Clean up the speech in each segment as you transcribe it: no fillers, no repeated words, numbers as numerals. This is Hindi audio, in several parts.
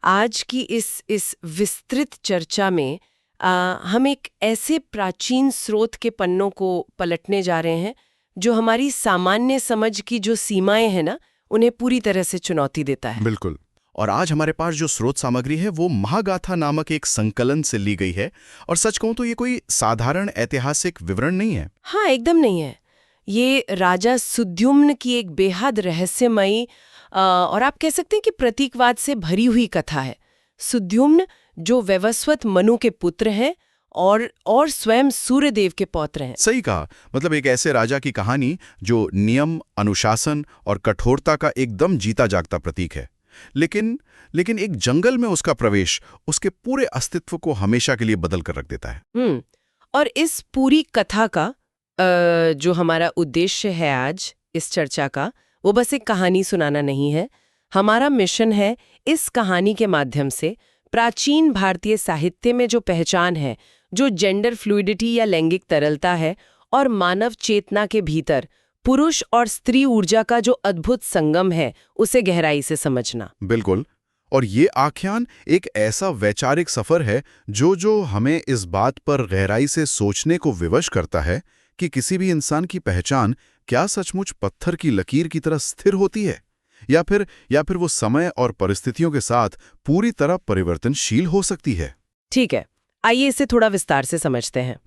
आज की इस विस्तृत चर्चा में हम एक ऐसे प्राचीन स्रोत के पन्नों को पलटने जा रहे हैं जो हमारी सामान्य समझ की जो सीमाएं हैं ना, उन्हें पूरी तरह से चुनौती देता है। बिल्कुल। और आज हमारे पास जो स्रोत सामग्री है वो महागाथा नामक एक संकलन से ली गई है। और सच कहूं तो ये कोई साधारण ऐतिहासिक विवरण नहीं है। हाँ, एकदम नहीं है। ये राजा सुद्युम्न की एक बेहद रहस्यमयी और आप कह सकते हैं कि प्रतीकवाद से भरी हुई कथा है। सुद्युम्न जो वैवस्वत मनु के पुत्र हैं और स्वयं सूर्यदेव के पौत्र हैं। सही कहा। मतलब एक ऐसे राजा की कहानी जो नियम, अनुशासन और कठोरता का एकदम जीता जागता प्रतीक है। लेकिन एक जंगल में उसका प्रवेश उसके पूरे अस्तित्व को हमेशा के लिए बदल कर रख देता है। और इस पूरी कथा का जो हमारा उद्देश्य है आज इस चर्चा का, वो बस एक कहानी सुनाना नहीं है। हमारा मिशन है इस कहानी के माध्यम से प्राचीन भारतीय साहित्य में जो पहचान है, जो जेंडर फ्लूइडिटी या लैंगिक तरलता है, और मानव चेतना के भीतर पुरुष और स्त्री ऊर्जा का जो अद्भुत संगम है, उसे गहराई से समझना। बिल्कुल। और ये आख्यान एक ऐसा वैचारिक सफर है जो हमें इस बात पर गहराई से सोचने को विवश करता है कि किसी भी इंसान की पहचान क्या सचमुच पत्थर की लकीर की तरह स्थिर होती है, या फिर वो समय और परिस्थितियों के साथ पूरी तरह परिवर्तनशील हो सकती है। ठीक है, आइए इसे थोड़ा विस्तार से समझते हैं।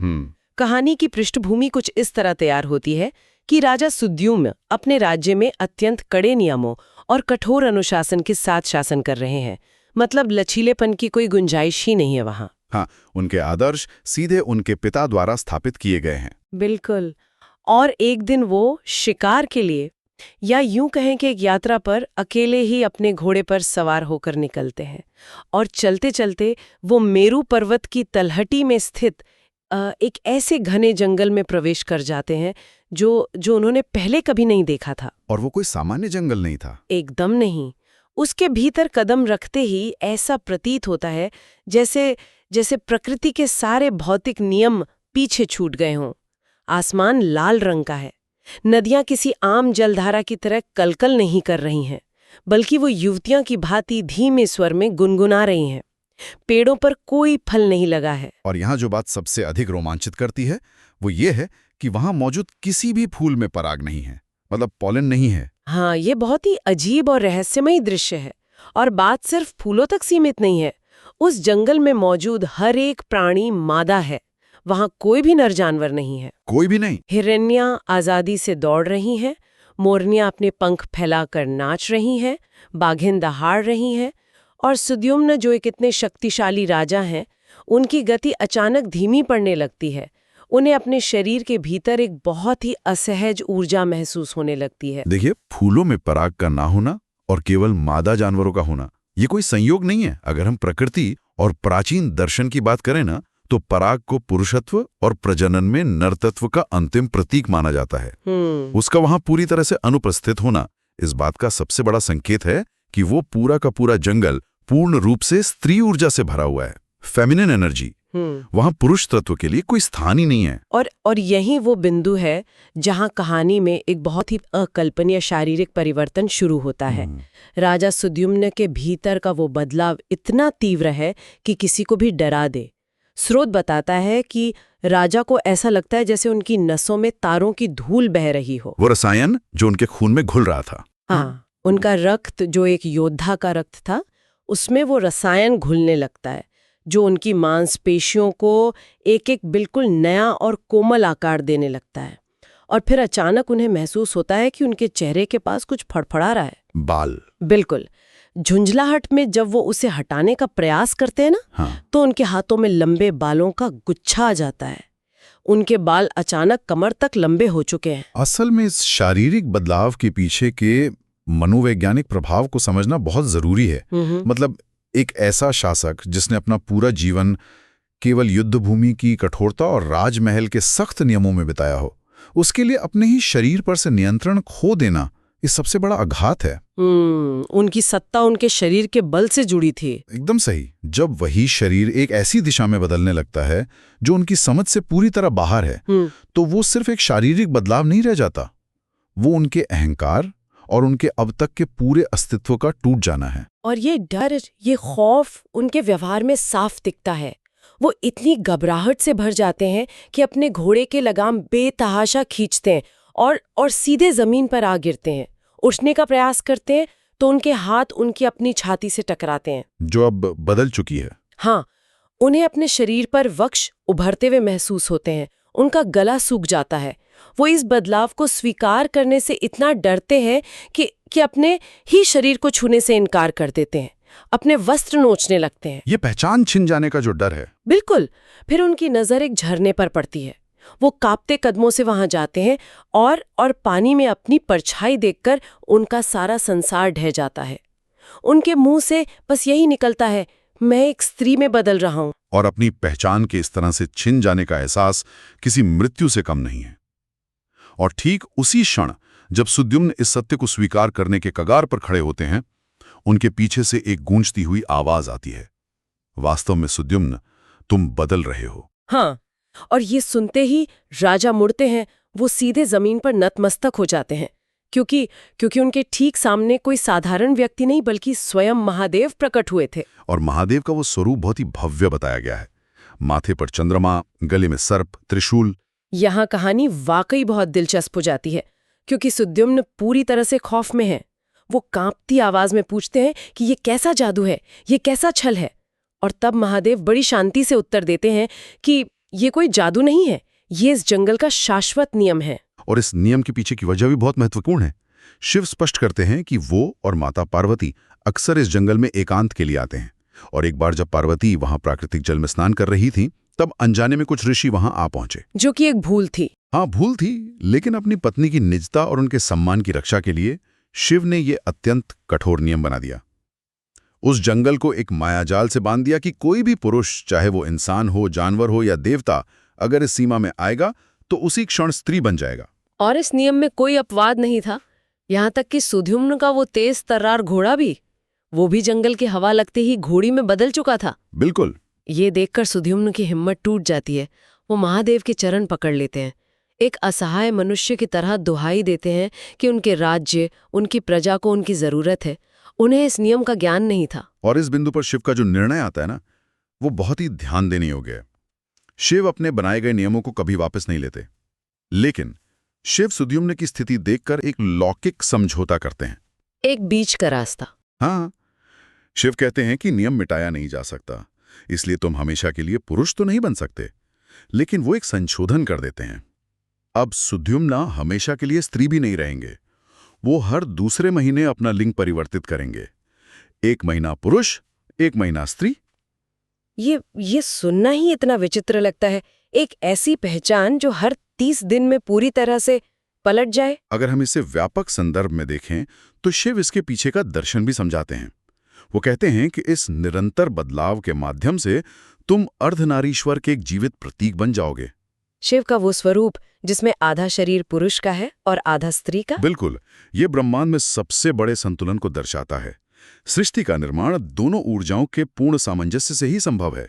कहानी की पृष्ठभूमि कुछ इस तरह तैयार होती है कि राजा सुद्युम्न अपने राज्य में अत्यंत कड़े नियमों और कठोर अनुशासन के साथ शासन कर रहे हैं। मतलब लचीलेपन की कोई गुंजाइश ही नहीं है वहां। हाँ, उनके आदर्श सीधे उनके पिता द्वारा स्थापित किए गए हैं। बिल्कुल। और एक दिन वो शिकार के लिए, या यूं कहें कि एक यात्रा पर अकेले ही अपने घोड़े पर सवार होकर निकलते हैं। और चलते चलते वो मेरू पर्वत की तलहटी में स्थित एक ऐसे घने जंगल में प्रवेश कर जाते हैं जो उन्होंने पहले कभी नहीं देखा था। और वो कोई सामान्य जंगल नहीं था। एकदम नहीं। उसके भीतर कदम रखते ही ऐसा प्रतीत होता है जैसे प्रकृति के सारे भौतिक नियम पीछे छूट गए हों। आसमान लाल रंग का है। नदियां किसी आम जलधारा की तरह कलकल नहीं कर रही हैं, बल्कि वो युवतियां की भांति धीमे स्वर में गुनगुना रही हैं। पेड़ों पर कोई फल नहीं लगा है। और यहाँ जो बात सबसे अधिक रोमांचित करती है वो ये है कि वहां मौजूद किसी भी फूल में पराग नहीं है, मतलब पॉलन नहीं है। हाँ, ये बहुत ही अजीब और रहस्यमयी दृश्य है। और बात सिर्फ फूलों तक सीमित नहीं है। उस जंगल में मौजूद हर एक प्राणी मादा है। वहां कोई भी नर जानवर नहीं है। कोई भी नहीं। हिरनियां आजादी से दौड़ रही हैं, मोरनियां अपने पंख फैलाकर नाच रही हैं, बाघिन दहाड़ रही हैं, और सुद्युम्न जो एक इतने शक्तिशाली राजा हैं, उनकी गति अचानक धीमी पड़ने लगती है। उन्हें अपने शरीर के भीतर एक बहुत ही असहज ऊर्जा महसूस होने लगती है। देखिए, फूलों में पराग का ना होना और केवल मादा जानवरों का होना, ये कोई संयोग नहीं है। अगर हम प्रकृति और प्राचीन दर्शन की बात करें ना, तो पराग को पुरुषत्व और प्रजनन में नरतत्व का अंतिम प्रतीक माना जाता है। उसका वहां पूरी तरह से अनुपस्थित होना इस बात का सबसे बड़ा संकेत है कि वो पूरा का पूरा जंगल पूर्ण रूप से स्त्री ऊर्जा से भरा हुआ है। Feminine energy. वहां पुरुष तत्व के लिए कोई स्थान ही नहीं है। और यही वो बिंदु है जहां कहानी में एक बहुत ही अकल्पनीय शारीरिक परिवर्तन शुरू होता है। राजा सुद्युम्न के भीतर का वो बदलाव इतना तीव्र है कि किसी को भी डरा दे। स्रोत बताता है कि राजा को ऐसा लगता है जैसे उनकी नसों में तारों की धूल बह रही हो। वो रसायन जो उनके खून में घुल रहा था। हाँ, उनका रक्त जो एक योद्धा का रक्त था, उसमें वो रसायन घुलने लगता है जो उनकी मांसपेशियों को एक एक बिल्कुल नया और कोमल आकार देने लगता है। और फिर अचानक उन्हें महसूस होता है कि उनके चेहरे के पास कुछ फड़फड़ा रहा है। बाल। बिल्कुल। झुंझलाहट में जब वो उसे हटाने का प्रयास करते हैं ना, हाँ। तो उनके हाथों में लंबे बालों का गुच्छा आ जाता है। उनके बाल अचानक कमर तक लंबे हो चुके हैं। असल में इस शारीरिक बदलाव के पीछे के मनोवैज्ञानिक प्रभाव को समझना बहुत जरूरी है। मतलब एक ऐसा शासक जिसने अपना पूरा जीवन केवल युद्ध भूमि की कठोरता और राजमहल के सख्त नियमों में बिताया हो, उसके लिए अपने ही शरीर पर से नियंत्रण खो देना ये सबसे बड़ा आघात है। उनकी सत्ता उनके शरीर के बल से जुड़ी थी। एकदम सही। जब वही शरीर एक ऐसी दिशा में बदलने लगता है जो उनकी समझ से पूरी तरह बाहर है, तो वो सिर्फ एक शारीरिक बदलाव नहीं रह जाता, वो उनके अहंकार और उनके अब तक के पूरे अस्तित्व का टूट जाना है। और ये डर, ये खौफ उनके व्यवहार में साफ दिखता है। वो इतनी घबराहट से भर जाते हैं कि अपने घोड़े के लगाम बेतहाशा खींचते हैं और सीधे जमीन पर आ गिरते हैं। उठने का प्रयास करते हैं तो उनके हाथ उनकी अपनी छाती से टकराते हैं, जो अब बदल चुकी है। हाँ, उन्हें अपने शरीर पर वक्ष उभरते हुए महसूस होते हैं। उनका गला सूख जाता है। वो इस बदलाव को स्वीकार करने से इतना डरते हैं कि अपने ही शरीर को छूने से इनकार कर देते हैं, अपने वस्त्र नोचने लगते हैं। ये पहचान छिन जाने का जो डर है। बिल्कुल। फिर उनकी नजर एक झरने पर पड़ती है। वो कांपते कदमों से वहां जाते हैं और पानी में अपनी परछाई देखकर उनका सारा संसार ढह जाता है। उनके मुंह से बस यही निकलता है, मैं एक स्त्री में बदल रहा हूं। और अपनी पहचान के इस तरह से छिन जाने का एहसास किसी मृत्यु से कम नहीं है। और ठीक उसी क्षण जब सुद्युम्न इस सत्य को स्वीकार करने के कगार पर खड़े होते हैं, उनके पीछे से एक गूंजती हुई आवाज आती है, वास्तव में सुद्युम्न, तुम बदल रहे हो। हाँ, और ये सुनते ही राजा मुड़ते हैं। वो सीधे जमीन पर नतमस्तक हो जाते हैं, क्योंकि उनके ठीक सामने कोई साधारण व्यक्ति नहीं बल्कि स्वयं महादेव प्रकट हुए थे। और महादेव का वो स्वरूप बहुत ही भव्य बताया गया है। माथे पर चंद्रमा, गले में सर्प, त्रिशूल। यहाँ कहानी वाकई बहुत दिलचस्प हो जाती है, क्योंकि सुद्युम्न पूरी तरह से खौफ में है। वो कांपती आवाज में पूछते हैं कि ये कैसा जादू है, ये कैसा छल है। और तब महादेव बड़ी शांति से उत्तर देते हैं कि ये कोई जादू नहीं है, ये इस जंगल का शाश्वत नियम है। और इस नियम के पीछे की वजह भी बहुत महत्वपूर्ण है। शिव स्पष्ट करते हैं कि वो और माता पार्वती अक्सर इस जंगल में एकांत के लिए आते हैं। और एक बार जब पार्वती वहां प्राकृतिक जल में स्नान कर रही थी, तब अनजाने में कुछ ऋषि वहां आ पहुंचे। जो कि एक भूल थी। हाँ, भूल थी, लेकिन अपनी पत्नी की निजता और उनके सम्मान की रक्षा के लिए शिव ने ये अत्यंत कठोर नियम बना दिया। उस जंगल को एक मायाजाल से बांध दिया कि कोई भी पुरुष, चाहे वो इंसान हो, जानवर हो या देवता, अगर इस सीमा में आएगा तो उसी क्षण स्त्री बन जाएगा। और इस नियम में कोई अपवाद नहीं था। यहाँ तक कि सुद्युम्न का वो तेज तर्रार घोड़ा भी, वो भी जंगल की हवा लगते ही घोड़ी में बदल चुका था। बिल्कुल। ये देखकर सुद्युम्न की हिम्मत टूट जाती है। वो महादेव के चरण पकड़ लेते हैं, एक असहाय मनुष्य की तरह दुहाई देते हैं कि उनके राज्य, उनकी प्रजा को उनकी जरूरत है। उन्हें इस नियम का ज्ञान नहीं था। और इस बिंदु पर शिव का जो निर्णय आता है ना, वो बहुत ही ध्यान देने योग्य है। शिव अपने बनाए गए नियमों को कभी वापस नहीं लेते, लेकिन शिव सुद्युम्न की स्थिति देखकर एक लौकिक समझौता करते हैं, एक बीच का रास्ता। हाँ, शिव कहते हैं कि नियम मिटाया नहीं जा सकता, इसलिए तुम हमेशा के लिए पुरुष तो नहीं बन सकते, लेकिन वो एक संशोधन कर देते हैं। अब सुद्युम्न हमेशा के लिए स्त्री भी नहीं रहेंगे। वो हर दूसरे महीने अपना लिंग परिवर्तित करेंगे, 1 महीना पुरुष, 1 महीना स्त्री। ये सुनना ही इतना विचित्र लगता है। एक ऐसी पहचान जो हर 30 दिन में पूरी तरह से पलट जाए। अगर हम इसे व्यापक संदर्भ में देखें तो शिव इसके पीछे का दर्शन भी समझाते हैं। वो कहते हैं कि इस निरंतर बदलाव के माध्यम से तुम अर्धनारीश्वर के एक जीवित प्रतीक बन जाओगे। शिव का वो स्वरूप जिसमें आधा शरीर पुरुष का है और आधा स्त्री का। बिल्कुल, ये ब्रह्मांड में सबसे बड़े संतुलन को दर्शाता है। सृष्टि का निर्माण दोनों ऊर्जाओं के पूर्ण सामंजस्य से ही संभव है।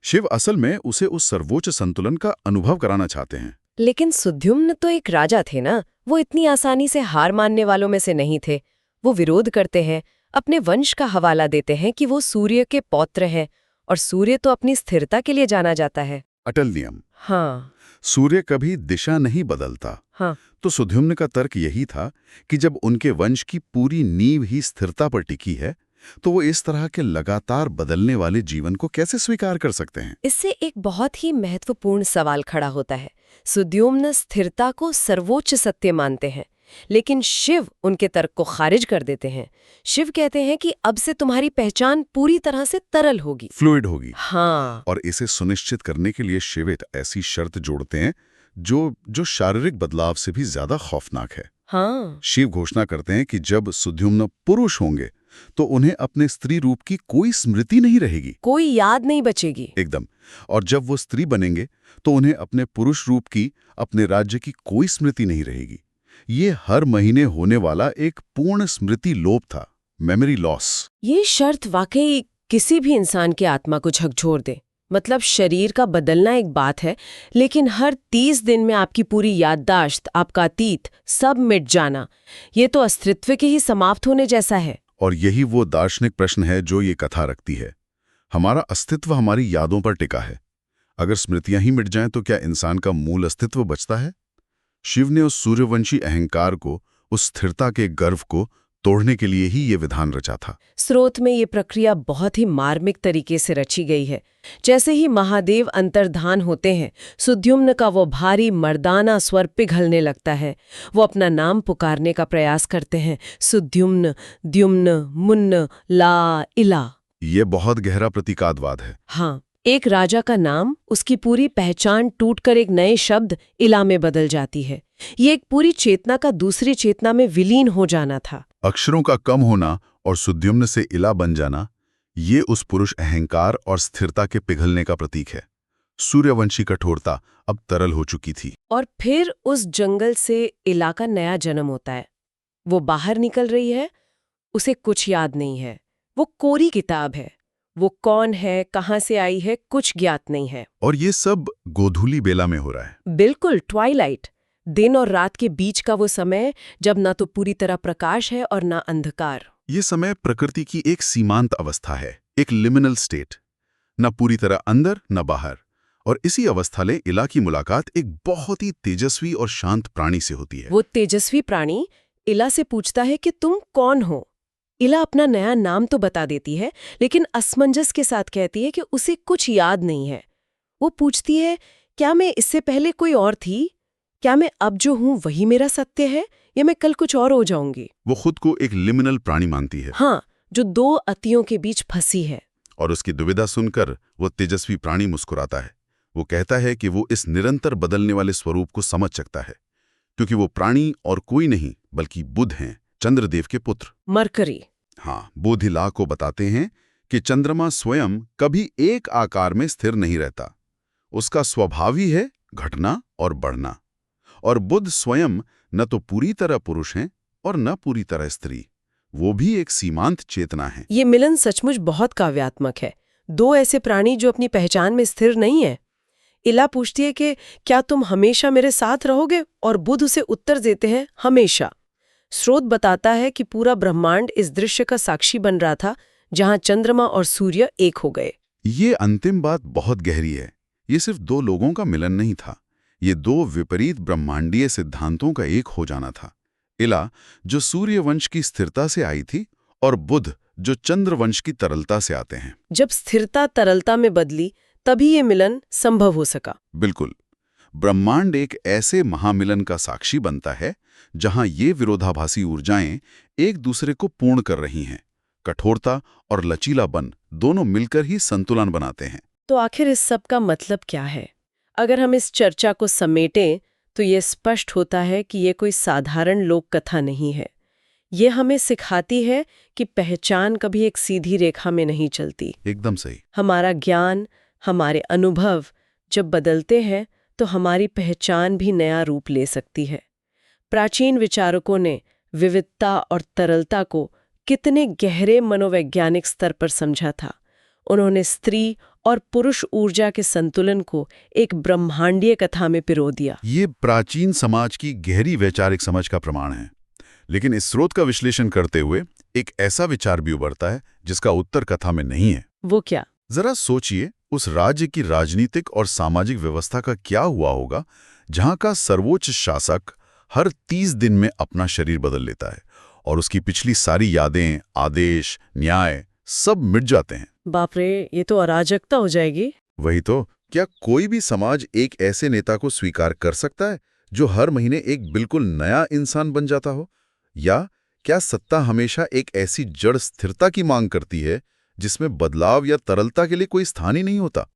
शिव असल में उसे उस सर्वोच्च संतुलन का अनुभव कराना चाहते हैं। लेकिन सुद्युम्न तो एक राजा थे ना, वो इतनी आसानी से हार मानने वालों में से नहीं थे। वो विरोध करते हैं, अपने वंश का हवाला देते हैं कि वो सूर्य के पौत्र हैं, और सूर्य तो अपनी स्थिरता के लिए जाना जाता है। अटल नियम। हाँ, सूर्य कभी दिशा नहीं बदलता। हाँ। तो सुद्युम्न का तर्क यही था कि जब उनके वंश की पूरी नींव ही स्थिरता पर टिकी है, तो वो इस तरह के लगातार बदलने वाले जीवन को कैसे स्वीकार कर सकते हैं। इससे एक बहुत ही महत्वपूर्ण सवाल खड़ा होता है। सुद्युम्न स्थिरता को सर्वोच्च सत्य मानते हैं, लेकिन शिव उनके तर्क को खारिज कर देते हैं। शिव कहते हैं कि अब से तुम्हारी पहचान पूरी तरह से तरल होगी, फ्लूइड होगी। हाँ। और इसे सुनिश्चित करने के लिए शिव एक ऐसी शर्त जोड़ते हैं जो शारीरिक बदलाव से भी ज्यादा खौफनाक है। हाँ। शिव घोषणा करते हैं कि जब सुद्युम्न पुरुष होंगे तो उन्हें अपने स्त्री रूप की कोई स्मृति नहीं रहेगी, कोई याद नहीं बचेगी। एकदम। और जब वो स्त्री बनेंगे तो उन्हें अपने पुरुष रूप की, अपने राज्य की कोई स्मृति नहीं रहेगी। ये हर महीने होने वाला एक पूर्ण स्मृति लोप था, मेमोरी लॉस। ये शर्त वाकई किसी भी इंसान की आत्मा को झकझोर दे। मतलब शरीर का बदलना एक बात है, लेकिन हर 30 दिन में आपकी पूरी याददाश्त, आपका अतीत, सब मिट जाना, ये तो अस्तित्व के ही समाप्त होने जैसा है। और यही वो दार्शनिक प्रश्न है जो ये कथा रखती है। हमारा अस्तित्व हमारी यादों पर टिका है। अगर स्मृतियां ही मिट जाएं तो क्या इंसान का मूल अस्तित्व बचता है? शिव ने उस सूर्यवंशी अहंकार को, उस स्थिरता के गर्व को तोड़ने के लिए ही ये विधान रचा था। स्रोत में ये प्रक्रिया बहुत ही मार्मिक तरीके से रची गई है। जैसे ही महादेव अंतर्धान होते हैं, सुद्युम्न का वो भारी मर्दाना स्वर पिघलने लगता है। वो अपना नाम पुकारने का प्रयास करते हैं, सुद्युम्न, द्युम्न, मुन्न, ला, इला। ये बहुत गहरा प्रतीकात्मवाद है। हाँ, एक राजा का नाम, उसकी पूरी पहचान टूटकर एक नए शब्द इला में बदल जाती है। ये एक पूरी चेतना का दूसरी चेतना में विलीन हो जाना था। अक्षरों का कम होना और सुद्युम्न से इला बन जाना, ये उस पुरुष अहंकार और स्थिरता के पिघलने का प्रतीक है। सूर्यवंशी कठोरता अब तरल हो चुकी थी। और फिर उस जंगल से इला का नया जन्म होता है। वो बाहर निकल रही है, उसे कुछ याद नहीं है। वो कोरी किताब है। वो कौन है, कहाँ से आई है, कुछ ज्ञात नहीं है। और ये सब गोधूली बेला में हो रहा है। बिल्कुल ट्वाइलाइट, दिन और रात के बीच का वो समय जब ना तो पूरी तरह प्रकाश है और ना अंधकार। ये समय प्रकृति की एक सीमांत अवस्था है, एक लिमिनल स्टेट, न पूरी तरह अंदर न बाहर। और इसी अवस्था में इला की मुलाकात एक बहुत ही तेजस्वी और शांत प्राणी से होती है। वो तेजस्वी प्राणी इला से पूछता है कि तुम कौन हो। इला अपना नया नाम तो बता देती है, लेकिन असमंजस के साथ कहती है कि उसे कुछ याद नहीं है। वो पूछती है, क्या मैं इससे पहले कोई और थी? क्या मैं अब जो हूं वही मेरा सत्य है, या मैं कल कुछ और हो जाऊंगी? वो खुद को एक लिमिनल प्राणी मानती है। हाँ, जो दो अतियों के बीच फंसी है। और उसकी दुविधा सुनकर वो तेजस्वी प्राणी मुस्कुराता है। वो कहता है कि वो इस निरंतर बदलने वाले स्वरूप को समझ सकता है, क्योंकि वो प्राणी और कोई नहीं बल्कि बुध हैं, चंद्रदेव के पुत्र। मरकरी। हाँ, बुध इला को बताते हैं कि चंद्रमा स्वयं कभी एक आकार में स्थिर नहीं रहता। उसका स्वभाव ही है घटना और बढ़ना। और बुध स्वयं न तो पूरी तरह पुरुष हैं और न पूरी तरह स्त्री। वो भी एक सीमांत चेतना है। ये मिलन सचमुच बहुत काव्यात्मक है। दो ऐसे प्राणी जो अपनी पहचान में स्थिर नहीं है। इला पूछती है कि क्या तुम हमेशा मेरे साथ रहोगे, और बुध उसे उत्तर देते हैं, हमेशा। स्रोत बताता है कि पूरा ब्रह्मांड इस दृश्य का साक्षी बन रहा था, जहां चंद्रमा और सूर्य एक हो गए। ये अंतिम बात बहुत गहरी है। ये सिर्फ दो लोगों का मिलन नहीं था, ये दो विपरीत ब्रह्मांडीय सिद्धांतों का एक हो जाना था। इला जो सूर्यवंश की स्थिरता से आई थी, और बुध जो चंद्रवंश की तरलता से आते हैं। जब स्थिरता तरलता में बदली, तभी ये मिलन संभव हो सका। बिल्कुल, ब्रह्मांड एक ऐसे महामिलन का साक्षी बनता है जहां ये विरोधाभासी ऊर्जाएं एक दूसरे को पूर्ण कर रही हैं। कठोरता और लचीलापन दोनों मिलकर ही संतुलन बनाते हैं। तो आखिर इस सब का मतलब क्या है? अगर हम इस चर्चा को समेटें तो ये स्पष्ट होता है कि ये कोई साधारण लोक कथा नहीं है। ये हमें सिखाती है कि पहचान कभी एक सीधी रेखा में नहीं चलती। एकदम सही। हमारा ज्ञान, हमारे अनुभव जब बदलते हैं तो हमारी पहचान भी नया रूप ले सकती है। प्राचीन विचारकों ने विविधता और तरलता को कितने गहरे मनोवैज्ञानिक स्तर पर समझा था। उन्होंने स्त्री और पुरुष ऊर्जा के संतुलन को एक ब्रह्मांडीय कथा में पिरो दिया। ये प्राचीन समाज की गहरी वैचारिक समझ का प्रमाण है। लेकिन इस स्रोत का विश्लेषण करते हुए एक ऐसा विचार भी उभरता है जिसका उत्तर कथा में नहीं है। वो क्या? जरा सोचिए, उस राज्य की राजनीतिक और सामाजिक व्यवस्था का क्या हुआ होगा जहां का सर्वोच्च शासक हर 30 दिन में अपना शरीर बदल लेता है और उसकी पिछली सारी यादें, आदेश, न्याय सब मिट जाते हैं। बाप रे, ये तो अराजकता हो जाएगी। वही तो। क्या कोई भी समाज एक ऐसे नेता को स्वीकार कर सकता है जो हर महीने एक बिल्कुल नया इंसान बन जाता हो? या क्या सत्ता हमेशा एक ऐसी जड़ स्थिरता की मांग करती है जिसमें बदलाव या तरलता के लिए कोई स्थान ही नहीं होता?